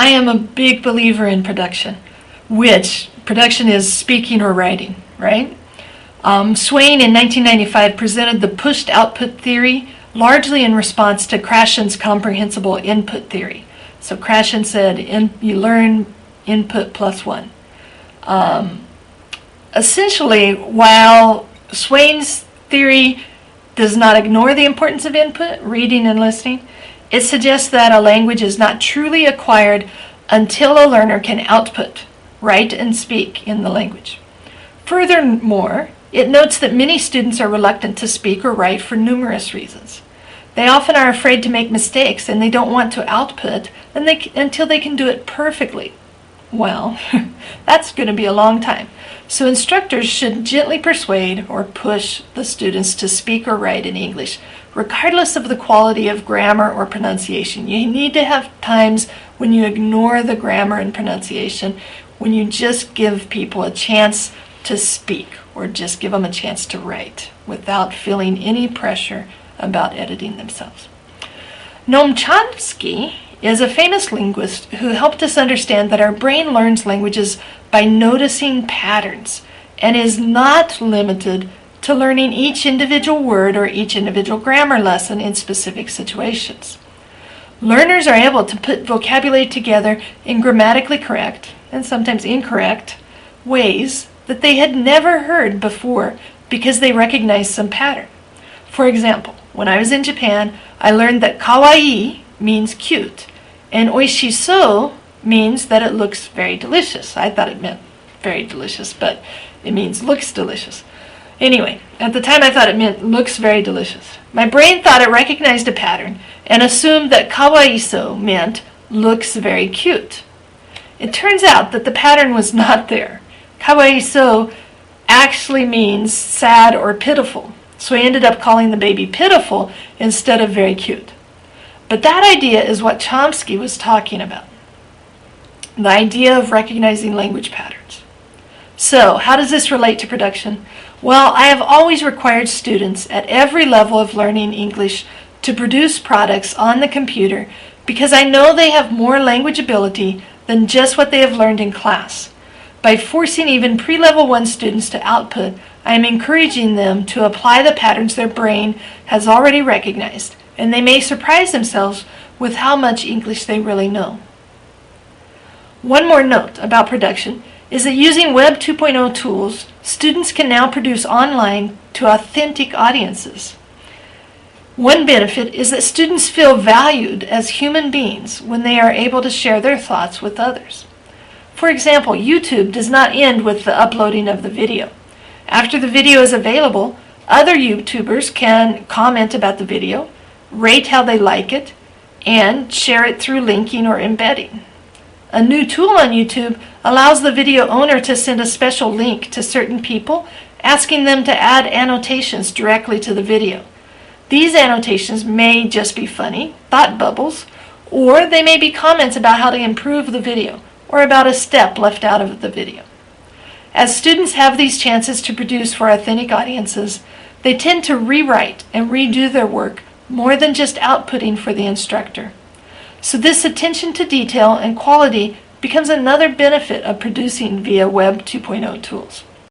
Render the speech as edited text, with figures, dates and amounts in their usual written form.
I am a big believer in production, which production is speaking or writing, right? Swain in 1995 presented the pushed output theory largely in response to Krashen's comprehensible input theory. So Krashen said you learn input plus one. Essentially, while Swain's theory does not ignore the importance of input, reading and listening, it suggests that a language is not truly acquired until a learner can output, write and speak in the language. Furthermore, it notes that many students are reluctant to speak or write for numerous reasons. They often are afraid to make mistakes and they don't want to output until they can do it perfectly. Well, that's going to be a long time. So instructors should gently persuade or push the students to speak or write in English, regardless of the quality of grammar or pronunciation. You need to have times when you ignore the grammar and pronunciation, when you just give people a chance to speak or just give them a chance to write without feeling any pressure about editing themselves. Noam Chomsky is a famous linguist who helped us understand that our brain learns languages by noticing patterns and is not limited to learning each individual word or each individual grammar lesson in specific situations. Learners are able to put vocabulary together in grammatically correct and sometimes incorrect ways that they had never heard before because they recognized some pattern. For example, when I was in Japan, I learned that kawaii means cute, and oishiso means that it looks very delicious. I thought it meant very delicious, but it means looks delicious. Anyway, at the time I thought it meant looks very delicious. My brain thought it recognized a pattern and assumed that kawaiiso meant looks very cute. It turns out that the pattern was not there. Kawaiiso actually means sad or pitiful, so I ended up calling the baby pitiful instead of very cute. But that idea is what Chomsky was talking about. The idea of recognizing language patterns. So, how does this relate to production? Well, I have always required students at every level of learning English to produce products on the computer because I know they have more language ability than just what they have learned in class. By forcing even pre-level 1 students to output, I am encouraging them to apply the patterns their brain has already recognized, and they may surprise themselves with how much English they really know. One more note about production is that using Web 2.0 tools, students can now produce online to authentic audiences. One benefit is that students feel valued as human beings when they are able to share their thoughts with others. For example, YouTube does not end with the uploading of the video. After the video is available, other YouTubers can comment about the video, rate how they like it, and share it through linking or embedding. A new tool on YouTube allows the video owner to send a special link to certain people, asking them to add annotations directly to the video. These annotations may just be funny, thought bubbles, or they may be comments about how to improve the video, or about a step left out of the video. As students have these chances to produce for authentic audiences, they tend to rewrite and redo their work more than just outputting for the instructor. So this attention to detail and quality becomes another benefit of producing via Web 2.0 tools.